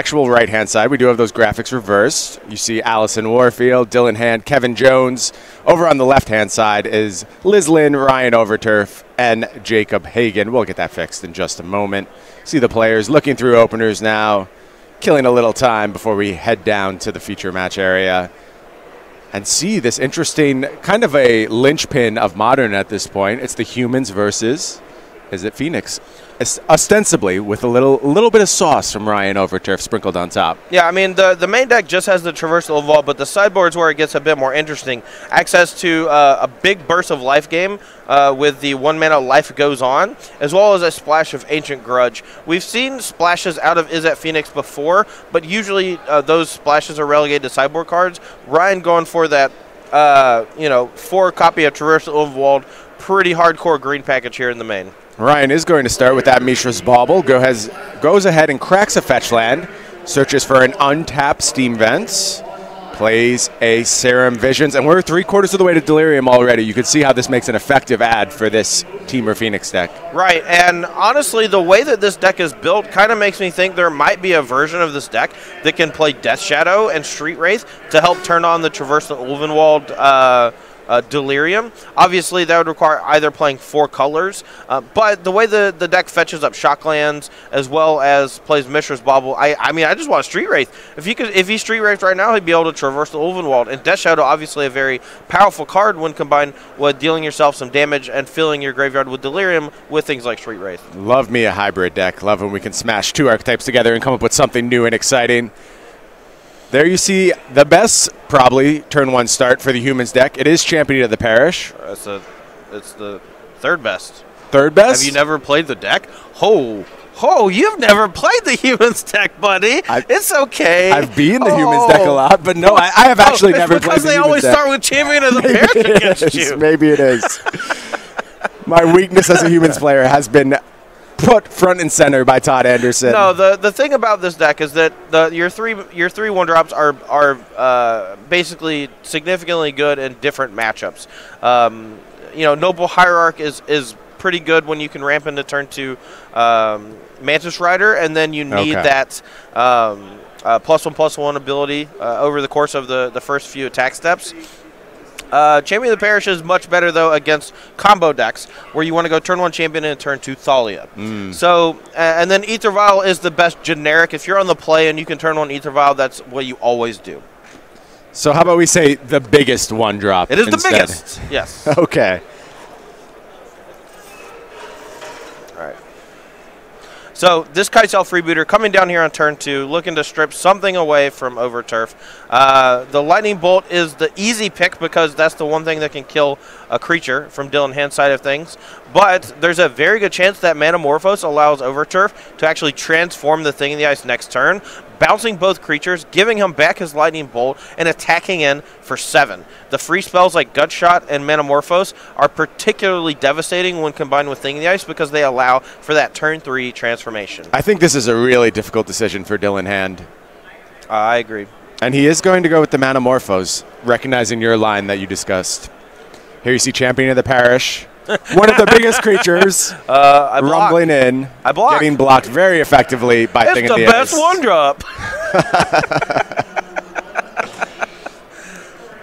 actual right-hand side, we do have those graphics reversed. You see Allison Warfield, Dylan Hand, Kevin Jones. Over on the left-hand side is Liz Lynn, Ryan Overturf, and Jacob Hagen. We'll get that fixed in just a moment. See the players looking through openers now, killing a little time before we head down to the feature match area and see this interesting kind of a linchpin of Modern at this point. It's the humans versus, is it Phoenix? Ostensibly with a little bit of sauce from Ryan Overturf sprinkled on top. Yeah, I mean, the main deck just has the traversal vault, but the sideboard's where it gets a bit more interesting. Access to a big burst of life game with the 1-mana Life Goes On, as well as a splash of Ancient Grudge. We've seen splashes out of Is That Phoenix before, but usually those splashes are relegated to sideboard cards. Ryan going for that, 4-copy of Traversal Overwhelmed, pretty hardcore green package here in the main. Ryan is going to start with that Mishra's Bauble. Goes ahead and cracks a fetch land. Searches for an untapped Steam Vents. Plays a Serum Visions. And we're 3/4 of the way to Delirium already. You can see how this makes an effective ad for this Temur Phoenix deck. Right, and honestly, the way that this deck is built kind of makes me think there might be a version of this deck that can play Death Shadow and Street Wraith to help turn on the Traversal Ulvenwald Delirium. Obviously, that would require either playing 4 colors, but the way the deck fetches up Shocklands as well as plays Mishra's Bauble, I mean, I just want Street Wraith. If he Street Wraith right now, he'd be able to traverse the Ulvenwald. And Death Shadow, obviously, a very powerful card when combined with dealing yourself some damage and filling your graveyard with Delirium with things like Street Wraith. Love me a hybrid deck. Love when we can smash 2 archetypes together and come up with something new and exciting. There you see the best, probably, turn 1 start for the humans deck. It is Champion of the Parish. It's the third best. Third best? Have you never played the deck? Oh, you've never played the humans deck, buddy. It's okay. I've been the humans deck a lot, but no, I have actually never played the humans deck. Because they always start with Champion of the Parish against you. Maybe it is. My weakness as a humans player has been put front and center by Todd Anderson. No, the thing about this deck is that your three 1-drops are basically significantly good in different matchups. Noble Hierarch is pretty good when you can ramp into turn 2 Mantis Rider, and then you need that +1/+1 ability over the course of the first few attack steps. Champion of the Parish is much better, though, against combo decks, where you want to go turn 1 Champion and turn 2 Thalia. So, and then Aether Vial is the best generic. If you're on the play and you can turn 1 Aether Vial, that's what you always do. So how about we say the biggest 1-drop? It is instead? The biggest, yes. Okay. All right. So this Kitesail Freebooter coming down here on turn 2, looking to strip something away from Overturf. The Lightning Bolt is the easy pick because that's the one thing that can kill a creature from Dylan Hand's side of things. But there's a very good chance that Manamorphose allows Overturf to actually transform the Thing in the Ice next turn, bouncing both creatures, giving him back his Lightning Bolt, and attacking in for 7. The free spells like Gutshot and Manamorphose are particularly devastating when combined with Thing in the Ice because they allow for that turn 3 transformation. I think this is a really difficult decision for Dylan Hand. I agree. And he is going to go with the Manamorphose, recognizing your line that you discussed. Here you see Champion of the Parish. One of the biggest creatures rumbling in, getting blocked very effectively by Thing in the Ice. It's the best 1-drop.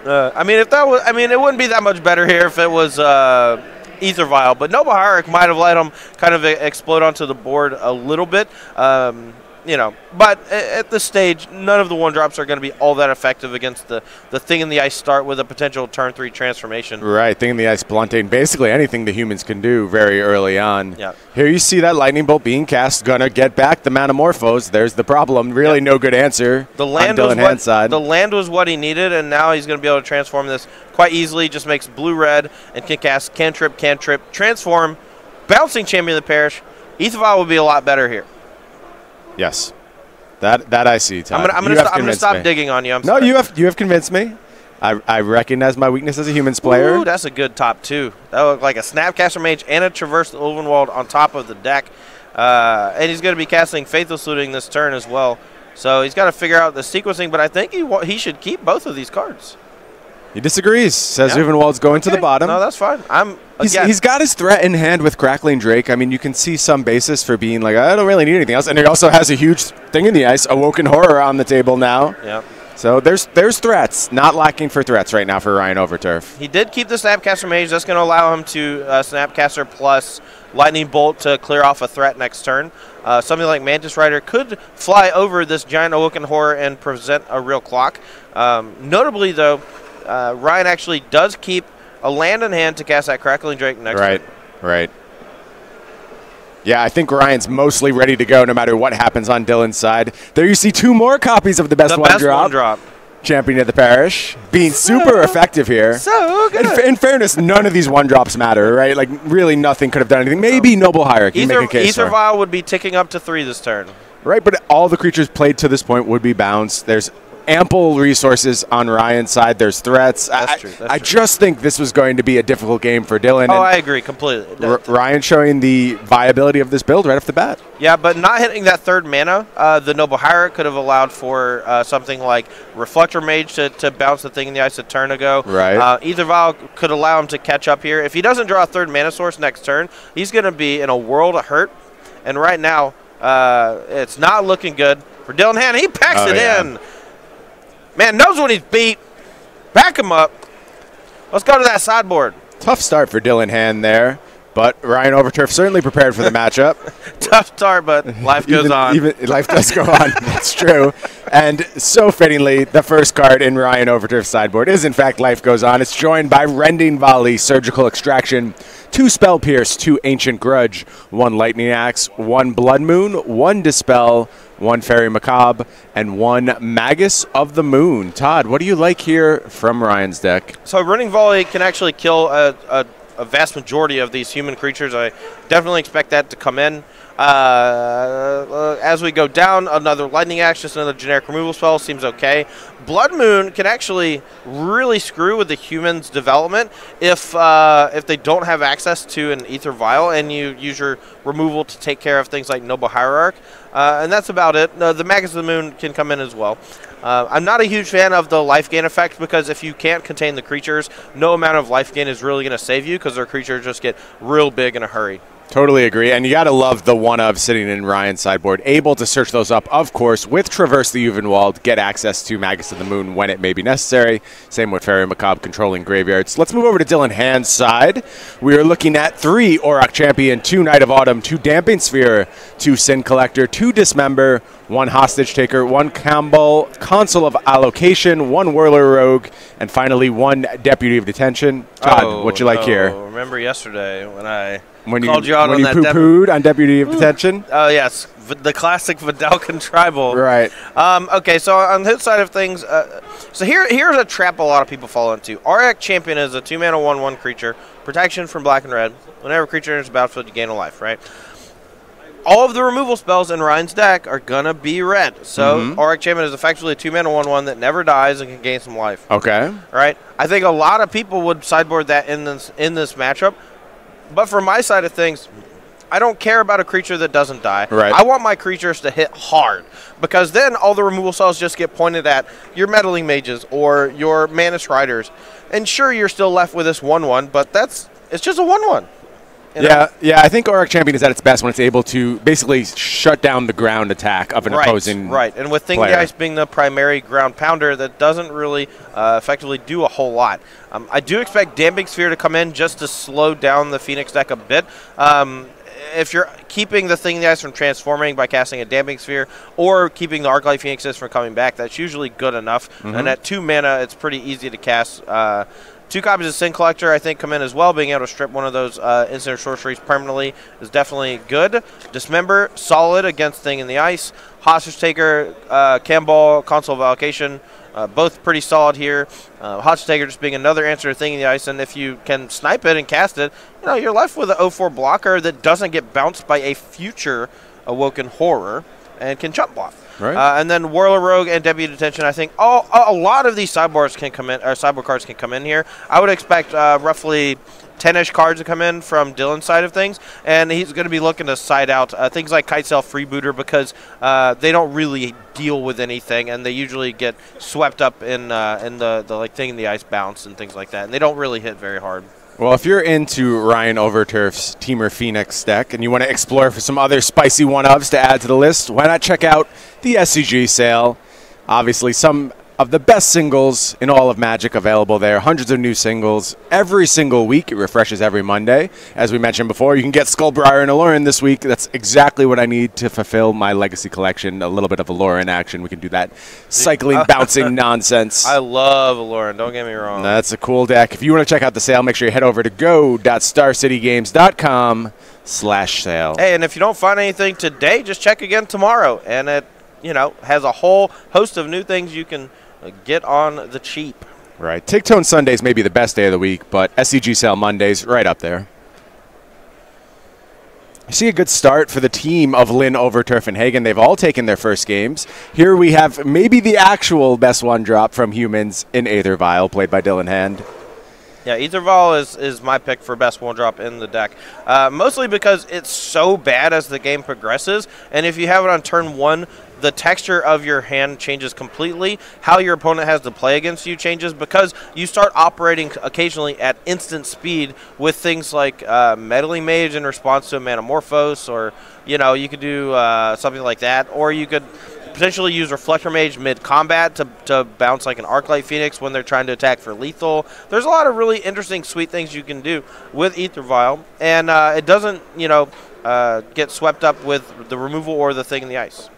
It wouldn't be that much better here if it was Aether Vial, but Noble Hierarch might have let him kind of explode onto the board a little bit. But at this stage, none of the 1-drops are going to be all that effective against the Thing in the Ice start with a potential turn 3 transformation. Right, Thing in the Ice blunting basically anything the humans can do very early on. Yeah. Here you see that Lightning Bolt being cast, gonna get back the Manamorphose. There's the problem. Really no good answer on Dylan Hand's side. The land was what he needed, and now he's going to be able to transform this quite easily. Just makes blue-red and can cast cantrip, transform, bouncing Champion of the Parish. Aether Vial would be a lot better here. Yes. That I see, Todd. I'm gonna stop digging on you. I'm sorry. You have convinced me. I recognize my weakness as a humans player. Ooh, that's a good top 2. That looked like a Snapcaster Mage and a Traverse the Ulvenwald on top of the deck. And he's going to be casting Faithless Looting this turn as well. So he's got to figure out the sequencing, but I think he should keep both of these cards. He disagrees. Says Uvenwald's going to the bottom. No, that's fine. He's got his threat in hand with Crackling Drake. I mean, you can see some basis for being like, I don't really need anything else. And he also has a huge thing in the ice, Awoken Horror on the table now. Yeah. So there's threats. Not lacking for threats right now for Ryan Overturf. He did keep the Snapcaster Mage. That's going to allow him to Snapcaster plus Lightning Bolt to clear off a threat next turn. Something like Mantis Rider could fly over this giant Awoken Horror and present a real clock. Notably, though, Ryan actually does keep a land in hand to cast that Crackling Drake next turn. Right. Yeah, I think Ryan's mostly ready to go no matter what happens on Dylan's side. There you see 2 more copies of the best one drop. Champion of the Parish. Being super effective here. So good. In fairness, none of these 1-drops matter, right? Like, really nothing could have done anything. Maybe Noble Hierarchy. Ether Vial would be ticking up to 3 this turn. Right, but all the creatures played to this point would be bounced. There's ample resources on Ryan's side. There's threats. That's true. I just think this was going to be a difficult game for Dylan. Oh, I agree completely. Ryan showing the viability of this build right off the bat. Yeah, but not hitting that 3rd mana, the Noble Hierarch could have allowed for something like Reflector Mage to bounce the thing in the ice a turn ago. Right. Ether Vial could allow him to catch up here. If he doesn't draw a 3rd mana source next turn, he's going to be in a world of hurt. And right now, it's not looking good for Dylan Hand. He packs it in. Man knows when he's beat. Back him up. Let's go to that sideboard. Tough start for Dylan Hand there, but Ryan Overturf certainly prepared for the matchup. Tough start, but life goes on. Life does go on. That's true. And so fittingly, the first card in Ryan Overturf's sideboard is, in fact, Life Goes On. It's joined by Rending Volley, Surgical Extraction, 2 Spell Pierce, 2 Ancient Grudge, 1 Lightning Axe, 1 Blood Moon, 1 Dispel, 1 Fairy Macabre, and 1 Magus of the Moon. Todd, what do you like here from Ryan's deck? So Running Volley can actually kill a vast majority of these human creatures. I definitely expect that to come in. As we go down, another Lightning Axe, just another generic removal spell, seems okay. Blood Moon can actually really screw with the human's development if they don't have access to an Ether Vial and you use your removal to take care of things like Noble Hierarch. And that's about it. The Magus of the Moon can come in as well. I'm not a huge fan of the life gain effect because if you can't contain the creatures, no amount of life gain is really going to save you because their creatures just get real big in a hurry. Totally agree, and you got to love the one-of sitting in Ryan's sideboard. Able to search those up, of course, with Traverse the Uvenwald, get access to Magus of the Moon when it may be necessary. Same with Fairy Macabre controlling graveyards. Let's move over to Dylan Hand's side. We are looking at 3 Auroch Champion, 2 Knight of Autumn, 2 Damping Sphere, 2 Sin Collector, 2 Dismember, 1 Hostage Taker, 1 Campbell, Console of Allocation, 1 Whirler Rogue, and finally 1 Deputy of Detention. Todd, what you like here? Remember yesterday when I called you out on that poo-pooed on Deputy of Detention? Oh, yes. The classic Vidalcan Tribal. Right. Okay, so on his side of things, so here's a trap a lot of people fall into. Auroch Champion is a 2-mana 1/1 creature. Protection from black and red. Whenever a creature enters the battlefield, you gain a life, right? All of the removal spells in Ryan's deck are going to be red. So Auroch Champion is effectively a 2-mana 1/1 that never dies and can gain some life. Okay. Right? I think a lot of people would sideboard that in this matchup. But for my side of things, I don't care about a creature that doesn't die. Right. I want my creatures to hit hard because then all the removal spells just get pointed at your Meddling Mages or your Mantis Riders. And sure, you're still left with this 1/1, but it's just a 1/1. Yeah, I think Auroch Champion is at its best when it's able to basically shut down the ground attack of an opposing Right, and with Thing of the Ice being the primary ground pounder, that doesn't really effectively do a whole lot. I do expect Damping Sphere to come in just to slow down the Phoenix deck a bit. If you're keeping the Thing of the Ice from transforming by casting a Damping Sphere or keeping the Arclight Phoenixes from coming back, that's usually good enough. And at 2 mana, it's pretty easy to cast. 2 copies of Sin Collector, I think, come in as well. Being able to strip one of those instant sorceries permanently is definitely good. Dismember, solid against Thing in the Ice. Hostage Taker, Campbell, Console of Allocation, both pretty solid here. Hostage Taker just being another answer to Thing in the Ice, and if you can snipe it and cast it, you're left with an 0/4 blocker that doesn't get bounced by a future Awoken Horror. and can chump block. Right. And then Whirler Rogue and Deputy Detention, I think a lot of these sideboards can come in, or sideboard cards can come in here. I would expect roughly 10-ish cards to come in from Dylan's side of things, and he's going to be looking to side out things like Kitesail Freebooter because they don't really deal with anything, and they usually get swept up in the like thing in the ice bounce and things like that, and they don't really hit very hard. Well, if you're into Ryan Overturf's Temur Phoenix deck and you want to explore for some other spicy one-ofs to add to the list, why not check out the SCG sale? Obviously, some of the best singles in all of Magic available there. Hundreds of new singles every single week. It refreshes every Monday. As we mentioned before, you can get Skullbriar and Aloran this week. That's exactly what I need to fulfill my Legacy collection. A little bit of Aloran action. We can do that cycling, bouncing nonsense. I love Aloran. Don't get me wrong. That's a cool deck. If you want to check out the sale, make sure you head over to go.starcitygames.com/sale. Hey, and if you don't find anything today, just check again tomorrow. And it, has a whole host of new things you can get on the cheap. Right. Tic-Tone Sundays may be the best day of the week, but SCG Sale Mondays right up there. I see a good start for the team of Lynn, Overturf, and Hagen. They've all taken their first games. Here we have maybe the actual best one drop from humans in Aether Vial, played by Dylan Hand. Yeah, Aether Vial is my pick for best one drop in the deck. Mostly because it's so bad as the game progresses, and if you have it on turn 1, the texture of your hand changes completely. How your opponent has to play against you changes because you start operating occasionally at instant speed with things like Meddling Mage in response to a Manamorphose, or you could do something like that, or you could potentially use Reflector Mage mid-combat to bounce like an Arclight Phoenix when they're trying to attack for lethal. There's a lot of really interesting, sweet things you can do with Aether Vial, and it doesn't, get swept up with the removal or the thing in the ice.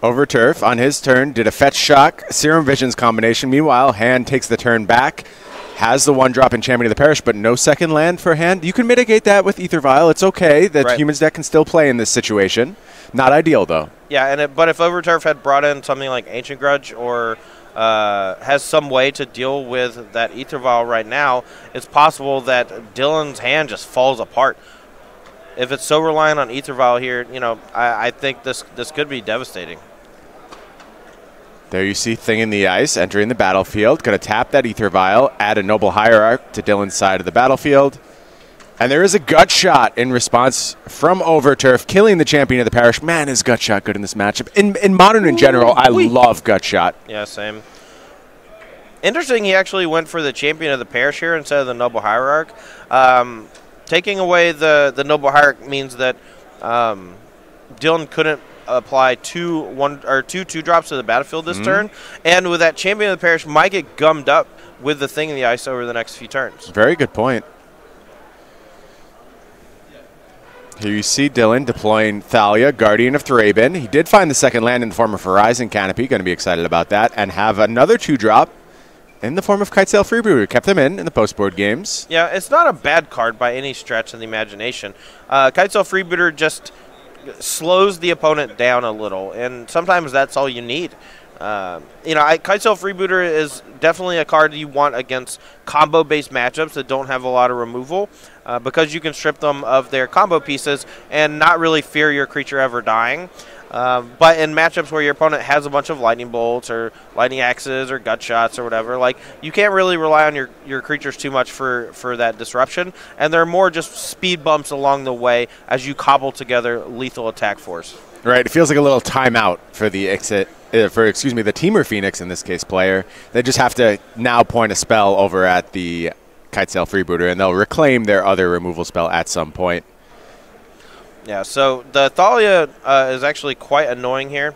Overturf, on his turn, did a Fetch Shock, Serum Visions combination. Meanwhile, Hand takes the turn back, has the one drop in Champion of the Parish, but no second land for Hand. You can mitigate that with Aether Vial. It's okay that Humans deck can still play in this situation. Not ideal, though. Yeah, but if Overturf had brought in something like Ancient Grudge or has some way to deal with that Aether Vial right now, it's possible that Dylan's hand just falls apart. If it's so reliant on Aether Vial here, I think this could be devastating. There you see Thing in the Ice entering the battlefield. Going to tap that Aether Vial, add a Noble Hierarch to Dylan's side of the battlefield. And there is a Gut Shot in response from Overturf, killing the Champion of the Parish. Man, is Gut Shot good in this matchup. In Modern in general, I love Gut Shot. Yeah, same. Interesting, he actually went for the Champion of the Parish here instead of the Noble Hierarch. Taking away the Noble Hierarch means that Dylan couldn't apply two drops to the battlefield this turn, and with that Champion of the Parish might get gummed up with the Thing in the Ice over the next few turns. Very good point. Here you see Dylan deploying Thalia, Guardian of Thraben. He did find the second land in the form of Horizon Canopy, going to be excited about that, and have another 2-drop in the form of Kitesail Freebooter. Kept them in the post-board games. Yeah, it's not a bad card by any stretch of the imagination. Kitesail Freebooter just slows the opponent down a little, and sometimes that's all you need. Kitesail Freebooter is definitely a card you want against combo-based matchups that don't have a lot of removal, because you can strip them of their combo pieces and not really fear your creature ever dying. But in matchups where your opponent has a bunch of lightning bolts or lightning axes or gut shots or whatever, like, you can't really rely on your creatures too much for that disruption, and they're more just speed bumps along the way as you cobble together lethal attack force. Right, it feels like a little timeout for the the Temur Phoenix in this case player. They just have to now point a spell over at the Kitesail Freebooter, and they'll reclaim their other removal spell at some point. Yeah, so the Thalia is actually quite annoying here.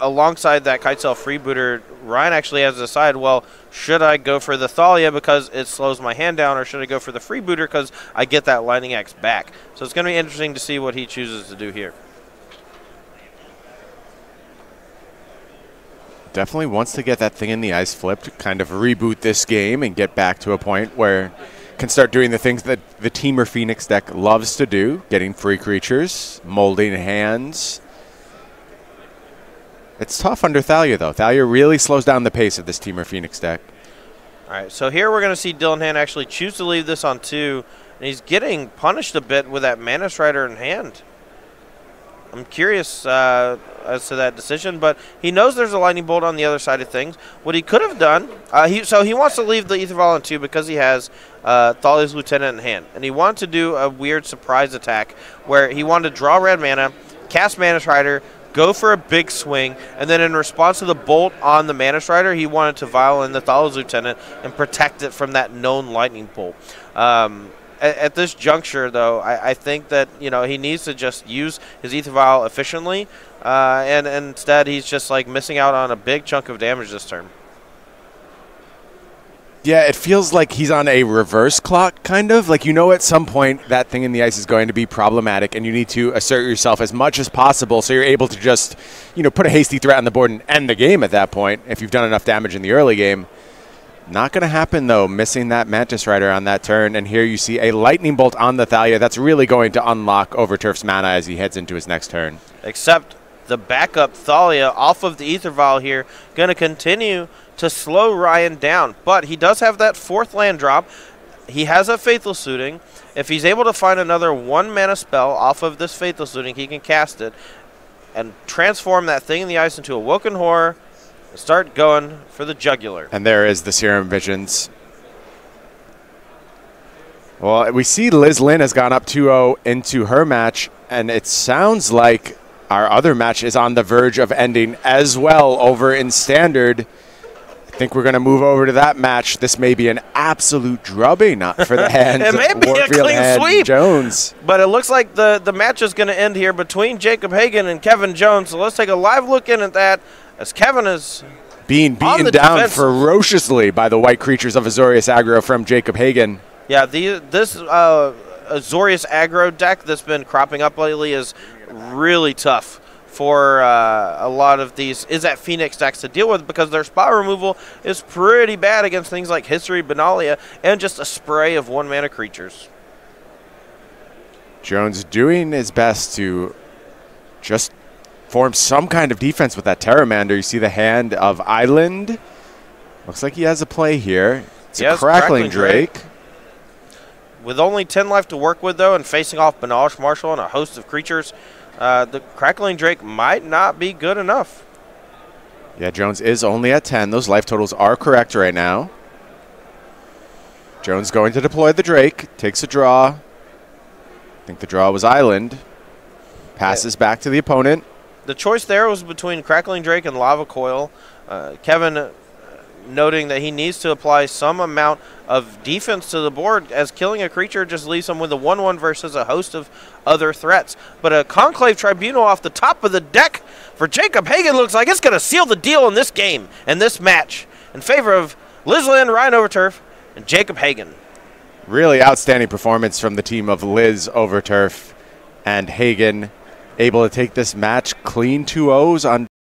Alongside that Kitesail Freebooter, Ryan actually has to decide, well, should I go for the Thalia because it slows my hand down, or should I go for the Freebooter because I get that Lightning Axe back? So it's going to be interesting to see what he chooses to do here. Definitely wants to get that Thing in the Ice flipped, kind of reboot this game and get back to a point where can start doing the things that the Temur Phoenix deck loves to do, getting free creatures, molding hands. It's tough under Thalia, though. Thalia really slows down the pace of this Temur Phoenix deck. All right, so here we're going to see Dylan Hand actually choose to leave this on 2, and he's getting punished a bit with that Mana Strider in hand. I'm curious as to that decision, but he knows there's a lightning bolt on the other side of things. What he could have done, he wants to leave the Ether Vial on 2 because he has Thalia's Lieutenant in hand, and he wanted to do a weird surprise attack where he wanted to draw red mana, cast Mana Strider, go for a big swing, and then in response to the bolt on the Mana Strider, he wanted to vial in the Thalia's Lieutenant and protect it from that known lightning bolt. At this juncture, though, I think that he needs to just use his Ether Vial efficiently, and instead he's just like missing out on a big chunk of damage this turn. Yeah, it feels like he's on a reverse clock, kind of. Like, at some point that thing in the ice is going to be problematic, and you need to assert yourself as much as possible so you're able to just, put a hasty threat on the board and end the game at that point if you've done enough damage in the early game. Not going to happen, though, missing that Mantis Rider on that turn. And here you see a Lightning Bolt on the Thalia. That's really going to unlock Overturf's mana as he heads into his next turn. Except the backup Thalia off of the Ether Vial here going to continue to slow Ryan down. But he does have that 4th land drop. He has a Faithful Suiting. If he's able to find another 1-mana spell off of this Faithful Suiting, he can cast it and transform that thing in the ice into a Woken Horror. Start going for the jugular. And there is the Serum Visions. Well, we see Lynn has gone up 2-0 into her match, and it sounds like our other match is on the verge of ending as well over in Standard. I think we're going to move over to that match. This may be an absolute drubbing for the hands it may of be Warfield a clean sweep. Jones. But it looks like the match is going to end here between Jacob Hagen and Kevin Jones. So let's take a live look in at that. As Kevin is being beaten down ferociously by the white creatures of Azorius aggro from Jacob Hagen. Yeah, this Azorius aggro deck that's been cropping up lately is really tough for a lot of these Phoenix decks to deal with because their spot removal is pretty bad against things like History, Benalia, and just a spray of 1-mana creatures. Jones doing his best to just form some kind of defense with that Terramander. You see the hand of Island. Looks like he has a play here. It's a Crackling Drake. With only 10 life to work with, though, and facing off Benalish Marshal and a host of creatures, the Crackling Drake might not be good enough. Yeah, Jones is only at 10. Those life totals are correct right now. Jones going to deploy the Drake. Takes a draw. I think the draw was Island. Passes back to the opponent. The choice there was between Crackling Drake and Lava Coil. Kevin noting that he needs to apply some amount of defense to the board, as killing a creature just leaves him with a 1/1 versus a host of other threats. But a Conclave Tribunal off the top of the deck for Jacob Hagen looks like it's going to seal the deal in this game and this match in favor of Lynn, Ryan Overturf, and Jacob Hagen. Really outstanding performance from the team of Liz, Overturf, and Hagen. Able to take this match clean 2-0s on